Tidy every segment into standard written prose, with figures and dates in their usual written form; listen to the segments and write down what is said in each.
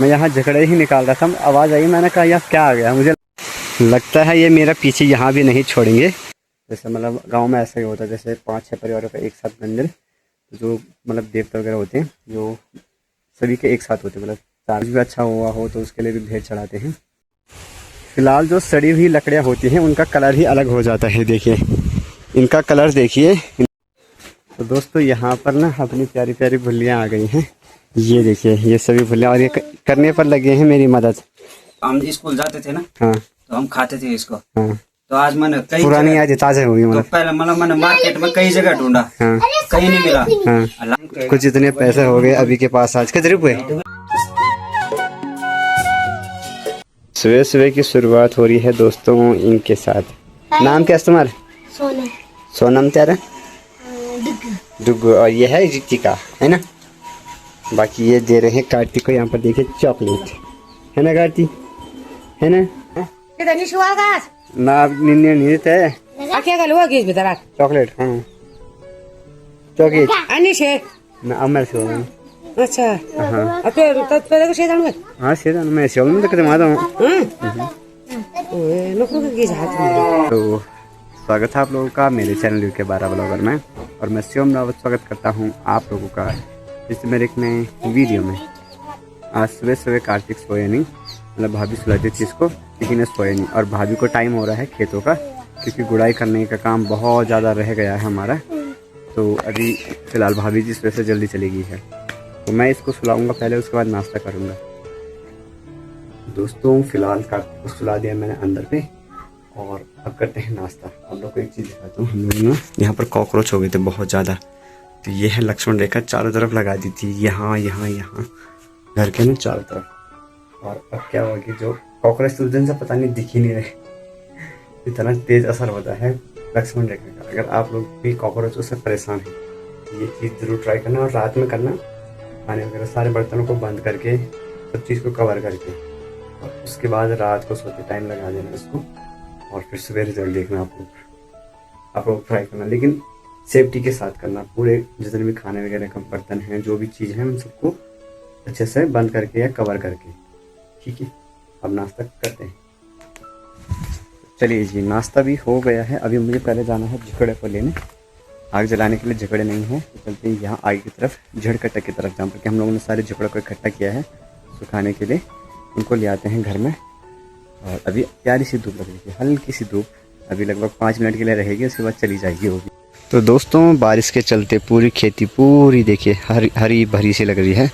मैं यहाँ झगड़े ही निकाल रहा था, आवाज़ आई, मैंने कहा यार क्या आ गया, मुझे लगता है ये मेरा पीछे यहाँ भी नहीं छोड़ेंगे। जैसे मतलब गांव में ऐसा ही होता है, जैसे 5-6 परिवारों का एक साथ मंदिर, जो मतलब देवता वगैरह होते हैं जो सभी के एक साथ होते हैं, मतलब चार्ज भी अच्छा हुआ हो तो उसके लिए भी भेंट चढ़ाते हैं। फिलहाल जो सड़ी हुई लकड़ियाँ होती हैं उनका कलर ही अलग हो जाता है, देखिए इनका कलर देखिए। तो दोस्तों यहाँ पर ना अपनी प्यारी प्यारी भुल्लियाँ आ गई हैं, ये देखिए ये सभी भुल्लियाँ, और ये करने पर लगे हैं मेरी मदद। हम स्कूल जाते थे ना, हाँ तो हम खाते थे इसको। हाँ, तो आज मैंने कई पुरानी आज ताज़ा हो गई, तो मतलब पहले मतलब मैंने मार्केट में कई जगह ढूंढा, हाँ कहीं नहीं मिला। हाँ, कुछ इतने पैसे हो गए अभी के पास, आज कितने रुपए। सुबह सुबह की शुरुआत हो रही है दोस्तों इनके साथ। नाम क्या है तुम्हारा? सोनम। सोनम तेरा? डुगु। और ये है रितिका, है ना। बाकी ये दे रहे हैं कार्तिक को, यहाँ पर देखिए चॉकलेट, है ना कार्तिक, है ना। ना अब निन्ने नहीं देता है चॉकलेट। हाँ चॉकलेट ना अब मैं से अच्छा हाँ हाँ सीधा मैं से में तो माता हूँ। तो स्वागत है आप लोगों का मेरे चैनल UK 12 ब्लॉगर में, और मैं शिवम रावत स्वागत करता हूँ आप लोगों का इस मेरे एक नए वीडियो में। आज सुबह सुबह कार्तिक सोए नहीं, मतलब भाभी सुलाती थी इसको, लेकिन सोए नहीं, और भाभी को टाइम हो रहा है खेतों का, क्योंकि गुड़ाई करने का काम बहुत ज़्यादा रह गया है हमारा। तो अभी फ़िलहाल भाभी जी सुबह से जल्दी चली गई है, तो मैं इसको सुलाऊंगा पहले, उसके बाद नाश्ता करूँगा। दोस्तों फ़िलहाल कार्तिक को सुला दिया मैंने अंदर पे, और अब करते हैं नाश्ता। आप लोग को एक चीज़ दिखाता हूँ, हम लोग ना यहाँ पर कॉकरोच हो गए थे बहुत ज़्यादा, तो ये है लक्ष्मण रेखा चारों तरफ लगा दी थी, यहाँ यहाँ यहाँ घर के ना चारों तरफ। और अब क्या हुआ कि जो कॉकरोच उस दिन से पता नहीं दिख ही नहीं रहे, इतना तेज़ असर होता है लक्ष्मण रेखा का। अगर आप लोग भी कॉकरोचों से परेशान हैं तो ये चीज़ ज़रूर ट्राई करना, और रात में करना, खाने वगैरह सारे बर्तनों को बंद करके सब चीज़ को कवर करके, और उसके बाद रात को सोते टाइम लगा देना इसको, और फिर सुबह रिजल्ट देखना आप लोग ट्राई करना, लेकिन सेफ्टी के साथ करना। पूरे जितने भी खाने वगैरह का बर्तन हैं, जो भी चीज़ हैं, उन सबको अच्छे से बंद करके या कवर करके, ठीक है। अब नाश्ता करते हैं। चलिए जी, नाश्ता भी हो गया है। अभी मुझे पहले जाना है झकड़े को लेने, आग जलाने के लिए झकड़े नहीं है, तो चलते हैं यहाँ आगे की तरफ, झड़कट्टा की तरफ, जहाँ पर कि हम लोगों ने सारे झकड़ों को इकट्ठा किया है सुखाने के लिए, उनको ले आते हैं घर में। और अभी प्यारी सी धूप लग रही है, हल्की सी धूप, अभी लगभग 5 मिनट के लिए रहेगी, उसके बाद चली जाएगी वो भी। तो दोस्तों बारिश के चलते पूरी खेती पूरी देखिए हरी भरी सी लग रही है,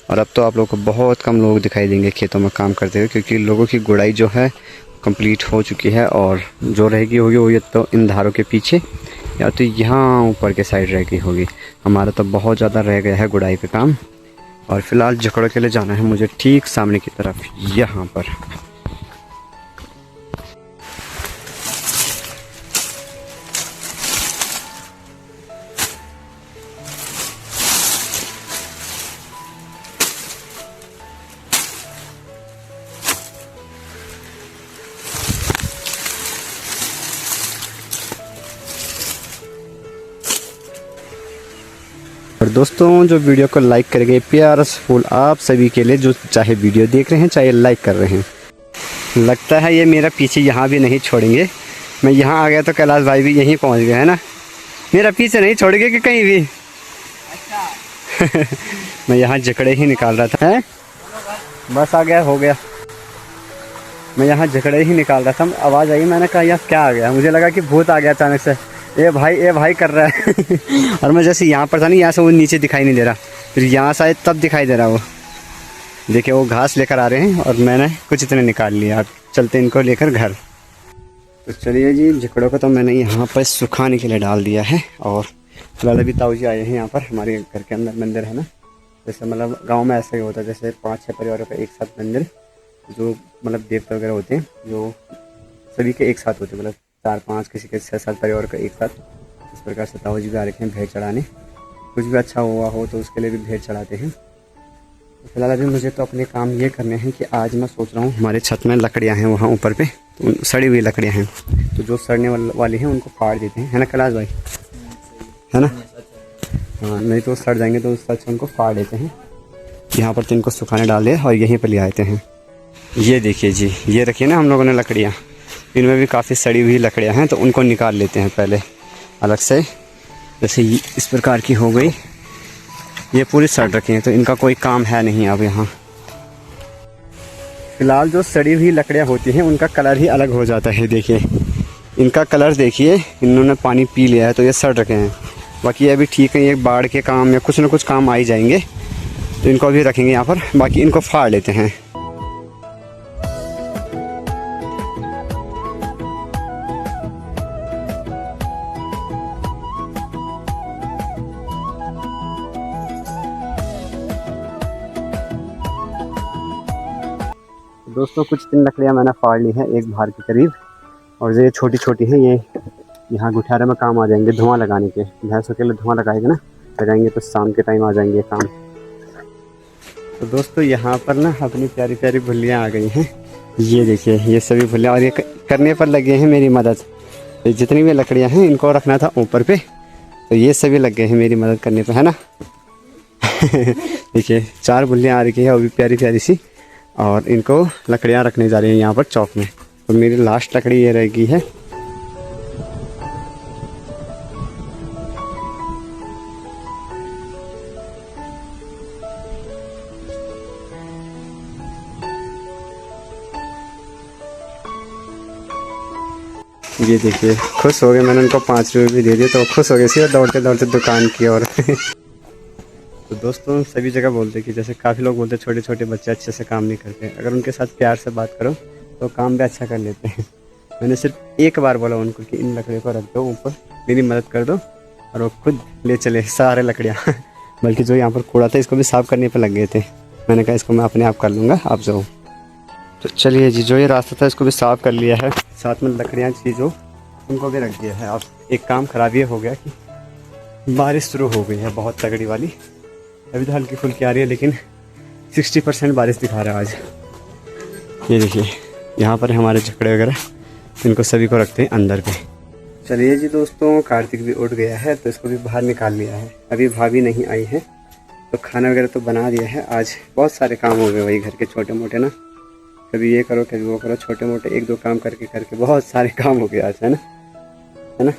और अब तो आप लोगों को बहुत कम लोग दिखाई देंगे खेतों में काम करते हुए, क्योंकि लोगों की गुड़ाई जो है कंप्लीट हो चुकी है, और जो रहेगी होगी वो ये तो इन धारों के पीछे या तो यहाँ ऊपर के साइड रह गई होगी। हमारा तो बहुत ज़्यादा रह गया है गुड़ाई का काम, और फिलहाल झकड़ों के लिए जाना है मुझे ठीक सामने की तरफ, यहाँ पर। और दोस्तों जो वीडियो को लाइक करेंगे, प्यार फुल आप सभी के लिए, जो चाहे वीडियो देख रहे हैं चाहे लाइक कर रहे हैं। लगता है ये मेरा पीछे यहाँ भी नहीं छोड़ेंगे। मैं यहाँ आ गया तो कैलाश भाई भी यहीं पहुँच गए, है ना। मेरा पीछे नहीं छोड़ेंगे कि कहीं भी। अच्छा। मैं यहाँ झकड़े ही निकाल रहा था, है? बस आ गया, हो गया। मैं यहाँ झकड़े ही निकाल रहा था, आवाज़ आई, मैंने कहा यार क्या आ गया, मुझे लगा कि भूत आ गया अचानक से, ए भाई कर रहा है। और मैं जैसे यहाँ पर था नहीं, यहाँ से वो नीचे दिखाई नहीं दे रहा, फिर यहाँ शायद तब दिखाई दे रहा वो। देखिए वो घास लेकर आ रहे हैं, और मैंने कुछ इतने निकाल लिया। अब चलते इनको लेकर घर। तो चलिए जी, झकड़ों को तो मैंने यहाँ पर सुखाने के लिए डाल दिया है, और फिलहाल अभी ताऊ जी आए हैं यहाँ पर, हमारे घर के अंदर मंदिर है ना। जैसे मतलब गाँव में ऐसा ही होता है, जैसे 5-6 परिवारों का एक साथ मंदिर, जो मतलब देवता वगैरह होते हैं जो सभी के एक साथ होते हैं, मतलब 4-5 किसी के 6-7 परिवार का एक साथ। इस प्रकार से ताऊ जी भी आ रखे हैं भेंट चढ़ाने, कुछ भी अच्छा हुआ हो तो उसके लिए भी भेंट चढ़ाते हैं। तो फिलहाल अभी मुझे तो अपने काम ये करने हैं कि आज मैं सोच रहा हूँ, हमारे छत में लकड़ियाँ हैं वहाँ ऊपर पे, तो सड़ी हुई लकड़ियाँ हैं, तो जो सड़ने वाली हैं उनको फाड़ देते हैं, है ना कैलाश भाई, है ना। हाँ, नहीं तो सड़ जाएंगे, तो उससे अच्छा उनको फाड़ देते हैं। यहाँ पर तो इनको सुखाने डाल दिया और यहीं पर ले आते हैं। ये देखिए जी, ये रखिए ना हम लोगों ने लकड़ियाँ, इनमें भी काफ़ी सड़ी हुई लकड़ियाँ हैं, तो उनको निकाल लेते हैं पहले अलग से। जैसे इस प्रकार की हो गई, ये पूरी सड़ रखी हैं, तो इनका कोई काम है नहीं अब यहाँ। फिलहाल जो सड़ी हुई लकड़ियाँ होती हैं उनका कलर ही अलग हो जाता है। देखिए इनका कलर देखिए, इन्होंने पानी पी लिया है तो ये सड़ रखे हैं। बाकी ये अभी ठीक है, ये बाढ़ के काम या कुछ ना कुछ काम आ ही जाएंगे, तो इनको अभी रखेंगे यहाँ पर। बाकी इनको फाड़ लेते हैं। दोस्तों कुछ 3 लकड़ियाँ मैंने फाड़ ली हैं, एक भार के करीब, और ये छोटी छोटी हैं, ये यहाँ गुठारे में काम आ जाएंगे धुआं लगाने के। भैंसों के लिए धुआं लगाएंगे ना, लगाएंगे तो शाम के टाइम आ जाएंगे काम। तो दोस्तों यहाँ पर ना अपनी प्यारी प्यारी भुल्लियाँ आ गई हैं। ये देखिए ये सभी भुल्लियाँ, और ये करने पर लगे हैं मेरी मदद। तो जितनी भी लकड़ियाँ हैं इनको रखना था ऊपर पे, तो ये सभी लग गए हैं मेरी मदद करने पर, है ना। देखिए 4 भुल्लियाँ आ रही है, वो भी प्यारी प्यारी सी, और इनको लकड़ियाँ रखने जा रही हैं यहाँ पर चौक में। तो मेरी लास्ट लकड़ी ये रहेगी है। ये देखिए खुश हो गए, मैंने उनको 5 रुपये भी दे दिए तो खुश हो गए सी, और दौड़ते दौड़ते दुकान की ओर। तो दोस्तों सभी जगह बोलते कि जैसे काफ़ी लोग बोलते छोटे छोटे बच्चे अच्छे से काम नहीं करते, अगर उनके साथ प्यार से बात करो तो काम भी अच्छा कर लेते हैं। मैंने सिर्फ एक बार बोला उनको कि इन लकड़ियों को रख दो ऊपर, मेरी मदद कर दो, और वो खुद ले चले सारे लकड़ियाँ। बल्कि जो यहाँ पर कूड़ा था इसको भी साफ़ करने पर लग गए थे। मैंने कहा इसको मैं अपने आप कर लूँगा, आप जाओ। तो चलिए जी, जो ये रास्ता था इसको भी साफ़ कर लिया है, साथ में लकड़ियाँ चीज़ों उनको भी रख दिया है। अब एक काम ख़राब ये हो गया कि बारिश शुरू हो गई है बहुत तगड़ी वाली। अभी तो हल्की फुल्की आ रही है, लेकिन 60% बारिश दिखा रहा है आज। ये देखिए यहाँ पर हमारे झकड़े वगैरह, इनको सभी को रखते हैं अंदर पे। चलिए जी दोस्तों, कार्तिक भी उठ गया है तो इसको भी बाहर निकाल लिया है। अभी भाभी नहीं आई है तो खाना वगैरह तो बना दिया है। आज बहुत सारे काम हो गए वही घर के छोटे मोटे ना, कभी ये करो कभी वो करो, छोटे मोटे 1-2 काम करके करके बहुत सारे काम हो गए आज, है ना।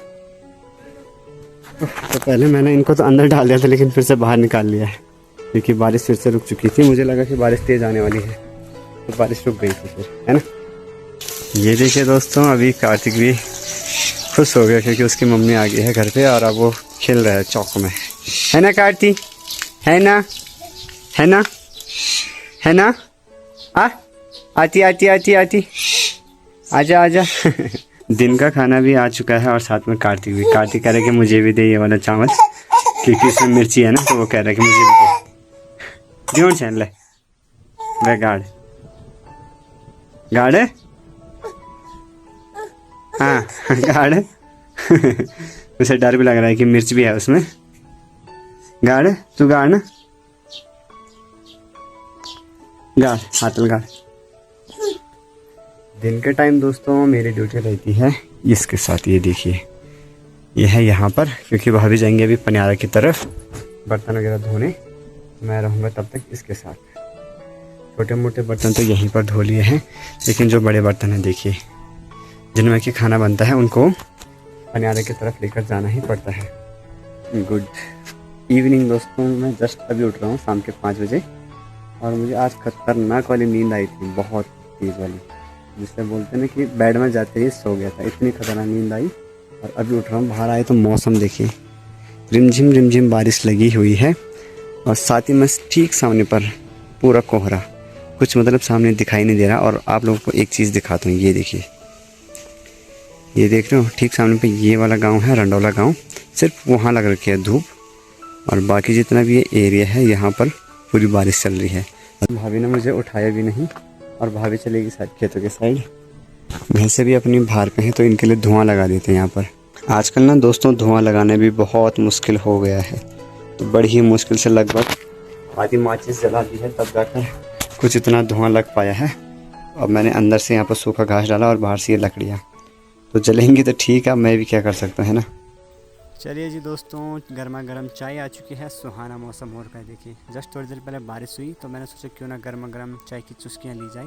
तो पहले मैंने इनको तो अंदर डाल दिया था, लेकिन फिर से बाहर निकाल लिया है क्योंकि बारिश फिर से रुक चुकी थी। मुझे लगा कि बारिश तेज़ आने वाली है, तो बारिश रुक गई थी फिर, है ना। ये देखिए दोस्तों, अभी कार्तिक भी खुश हो गया क्योंकि उसकी मम्मी आ गई है घर पे, और अब वो खेल रहा है चौक में, है ना कार्तिक, है ना, है ना, है ना। आती आती आती आती, आजा आजा। दिन का खाना भी आ चुका है और साथ में कार्तिक भी। कार्तिक कह रहा है कि मुझे भी दे ये वाला चावल, क्योंकि इसमें मिर्ची है ना, तो वो कह रहा है कि मुझे भी दे। क्यों चैन ले वे गाड़ गाड़, हाँ गाड़। उसे डर भी लग रहा है कि मिर्च भी है उसमें। गाड़ तू गाड़ ना, गाड़ हाथल गाड़। दिन के टाइम दोस्तों मेरी ड्यूटी रहती है इसके साथ। ये देखिए ये है यहाँ पर, क्योंकि भाभी जाएंगे अभी पनियारा की तरफ बर्तन वगैरह धोने, मैं रहूँगा तब तक इसके साथ। छोटे मोटे बर्तन तो यहीं पर धो लिए हैं, लेकिन जो बड़े बर्तन हैं देखिए जिनमें कि खाना बनता है उनको पनियारे की तरफ लेकर जाना ही पड़ता है। गुड इवनिंग दोस्तों, मैं जस्ट अभी उठ रहा हूँ शाम के 5 बजे, और मुझे आज खतरनाक वाली नींद आई थी, बहुत तेज़ वाली, जिससे बोलते हैं कि बेड में जाते ही सो गया था, इतनी खतरनाक नींद आई। और अभी उठ रहा हूँ, बाहर आए तो मौसम देखिए, रिमझिम बारिश लगी हुई है, और साथ ही में ठीक सामने पर पूरा कोहरा, कुछ मतलब सामने दिखाई नहीं दे रहा। और आप लोगों को एक चीज़ दिखाता हूँ, ये देखिए, ये देख रहे हो ठीक सामने पे ये वाला गांव है रंडौला गांव, सिर्फ वहाँ लग रखी है धूप, और बाकी जितना भी ये एरिया है यहाँ पर पूरी बारिश चल रही है। भाभी ने मुझे उठाया भी नहीं, और भाभी चलेगी साइड खेतों के साइड। भैंसे भी अपनी भार पे हैं तो इनके लिए धुआं लगा देते हैं यहाँ पर। आजकल ना दोस्तों धुआं लगाना भी बहुत मुश्किल हो गया है, तो बड़ी ही मुश्किल से लगभग आधी माचिस जला दी है तब जाकर कुछ इतना धुआं लग पाया है। अब मैंने अंदर से यहाँ पर सूखा घास डाला और बाहर से ये लकड़ियाँ, तो जलेंगी तो ठीक है, मैं भी क्या कर सकता है ना। चलिए जी दोस्तों, गर्मा गर्म चाय आ चुकी है, सुहाना मौसम हो रखा है। देखिए जस्ट थोड़ी देर पहले बारिश हुई तो मैंने सोचा क्यों ना गर्मा गर्म चाय की चुस्कियाँ ली जाए।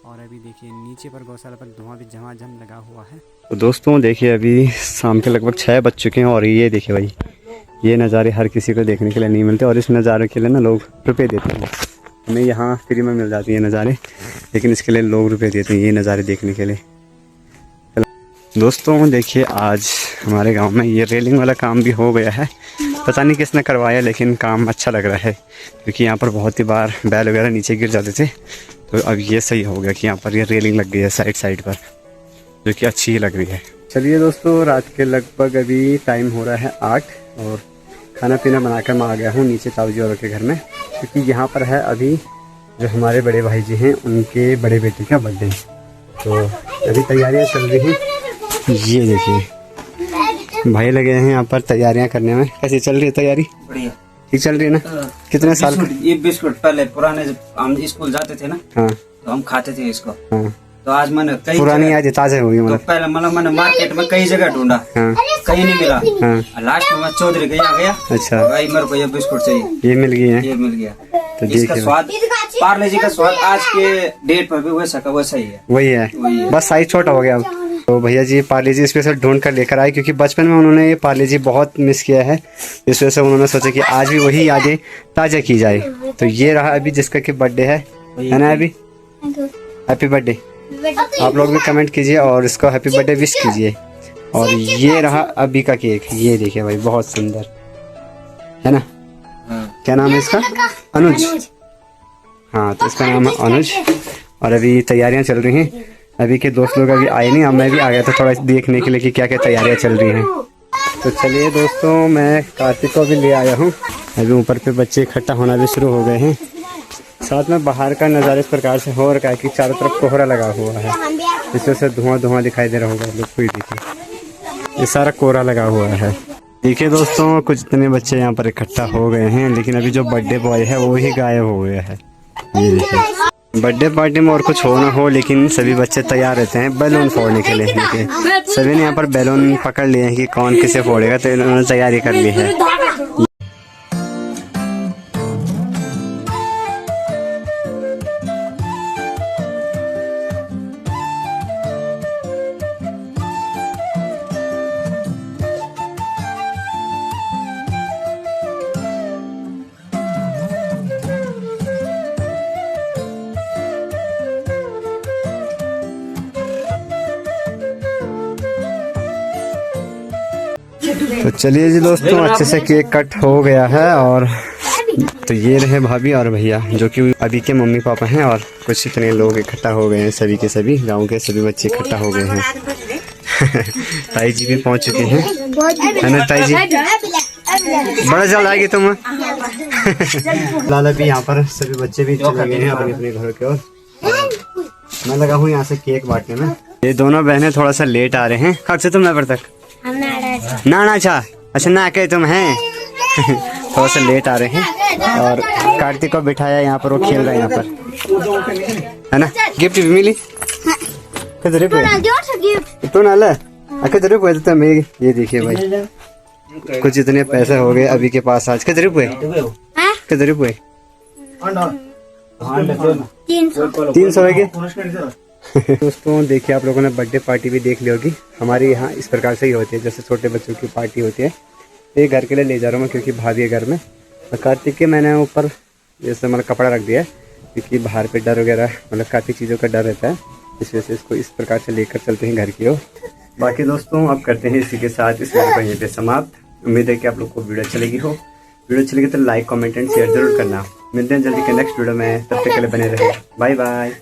और अभी देखिए नीचे पर गौशाला पर धुआं भी झमाझम लगा हुआ है। तो दोस्तों देखिए अभी शाम के लगभग 6 बज चुके हैं और ये देखिए भाई, ये नज़ारे हर किसी को देखने के लिए नहीं मिलते और इस नज़ारे के लिए ना लोग रुपये देते हैं। हमें यहाँ फ्री में मिल जाती है नज़ारे, लेकिन इसके लिए लोग रुपये देते हैं ये नज़ारे देखने के लिए। दोस्तों देखिए आज हमारे गांव में ये रेलिंग वाला काम भी हो गया है। पता नहीं किसने करवाया, लेकिन काम अच्छा लग रहा है क्योंकि यहाँ पर बहुत ही बार बैल वगैरह नीचे गिर जाते थे। तो अब ये सही हो गया कि यहाँ पर ये रेलिंग लग गई है साइड पर, जो कि अच्छी ही लग रही है। चलिए दोस्तों, रात के लगभग अभी टाइम हो रहा है 8 और खाना पीना बनाकर मैं आ गया हूँ नीचे ताऊ जी और के घर में, क्योंकि यहाँ पर है अभी जो हमारे बड़े भाई जी हैं उनके बड़े बेटे का बर्थडे। तो अभी तैयारियाँ चल रही हैं। ये देखिए भाई लगे हैं यहाँ पर तैयारियां करने में। कैसी चल रही है तैयारी? बढ़िया ठीक चल रही है ना? कितने साल? ये बिस्कुट पहले पुराने जब हम स्कूल जाते थे ना, हाँ तो हम खाते थे इसको। हाँ, तो आज मैंने कई पुरानी आज ताजा हुई तो मतलब। पहले मतलब मैंने मार्केट में कई जगह ढूंढा, हाँ कहीं नहीं मिला। हाँ, लास्ट में मैं चौधरी के यहाँ गया। अच्छा भाई मेरे को ये बिस्कुट चाहिए, ये मिल गई है। ये मिल गया। तो इसका देखिए स्वाद, पार्ले जी का स्वाद आज के डेट पर भी वैसा का वैसा ही है। वही है, वही है। बस साइज छोटा हो गया अब। तो भैया जी पार्ले जी स्पेशल ढूंढ कर लेकर आए, क्योंकि बचपन में उन्होंने ये पार्ले जी बहुत मिस किया है। इस वजह से उन्होंने सोचा कि आज भी वही यादें ताज़ा की जाए। तो ये रहा अभी जिसका कि बर्थडे है ना अभी। Happy birthday. आप लोग भी कमेंट कीजिए और इसको हैप्पी बर्थडे विश कीजिए। और ये रहा अभी का केक, ये देखिए भाई बहुत सुंदर है ना। क्या नाम है इसका? अनुज। हाँ तो इसका नाम है अनुज। और अभी तैयारियां चल रही हैं। अभी के दोस्त लोग अभी आए नहीं, अब मैं भी आ गया था थोड़ा देखने के लिए कि क्या क्या तैयारियां चल रही हैं। तो चलिए दोस्तों, मैं कार्तिक को भी ले आया हूँ। अभी ऊपर पे बच्चे इकट्ठा होना भी शुरू हो गए हैं। साथ में बाहर का नज़ारा इस प्रकार से हो रखा है कि चारों तरफ कोहरा लगा हुआ है, इस वजह से धुआं धुआं दिखाई दे रहा होगा लोग को। देखिए ये सारा कोहरा लगा हुआ है। देखिए दोस्तों, कुछ इतने बच्चे यहाँ पर इकट्ठा हो गए हैं, लेकिन अभी जो बर्थडे बॉय है वो ही गायब हो गया है। ये देखिए, बर्थडे पार्टी में और कुछ हो ना हो, लेकिन सभी बच्चे तैयार रहते हैं बैलून फोड़ने के लिए। देखिए सभी ने यहाँ पर बैलून पकड़ लिए हैं कि कौन किसे फोड़ेगा, तो इन्होंने तैयारी कर ली है। तो चलिए जी दोस्तों, अच्छे से केक कट हो गया है। और तो ये रहे भाभी और भैया जो कि अभी के मम्मी पापा हैं, और कुछ इतने लोग इकट्ठा हो गए हैं, सभी के सभी गांव के सभी बच्चे इकट्ठा हो गए हैं। ताई जी भी पहुंच चुके हैं, है ना ताई जी? बड़ा जल्द आएगी तुम। लाला भी यहाँ पर सभी बच्चे भी चले गए हैं अपने अपने घरों की ओर। मैं लगा हूँ यहाँ से केक बांटने में। ये दोनों बहनें थोड़ा सा लेट आ रहे हैं। कब से तुम नगर तक? ना अच्छा ना कहे तुम हैं। थोड़ा सा लेट आ रहे हैं। और कार्तिक को बिठाया यहाँ पर, वो खेल रहा है यहाँ पर, है ना। गिफ्ट भी मिली किधर तो ना ले किधर पे तो मैं। ये देखिए भाई, कुछ इतने पैसे हो गए अभी के पास आज। किधर पे 300 है क्या? दोस्तों देखिए, आप लोगों ने बर्थडे पार्टी भी देख ली होगी। हमारे यहाँ इस प्रकार से ही होती है, जैसे छोटे बच्चों की पार्टी होती है। ये घर के लिए ले जा रहा हूँ मैं, क्योंकि भाभी है घर में। और कार्तिक के मैंने ऊपर जैसे मतलब कपड़ा रख दिया है, क्योंकि बाहर पे डर वगैरह मतलब काफ़ी चीज़ों का डर रहता है, इस वजह से इसको इस प्रकार से लेकर चलते हैं घर की ओर। बाकी दोस्तों अब करते हैं इसी के साथ इस वीडियो को यहीं पे समाप्त। उम्मीद है कि आप लोग को वीडियो अच्छी लगी हो। वीडियो अच्छी लगी तो लाइक कमेंट एंड शेयर जरूर करना। मिलते हैं जल्दी के नेक्स्ट वीडियो में, तब तक के लिए बने रहे। Bye bye.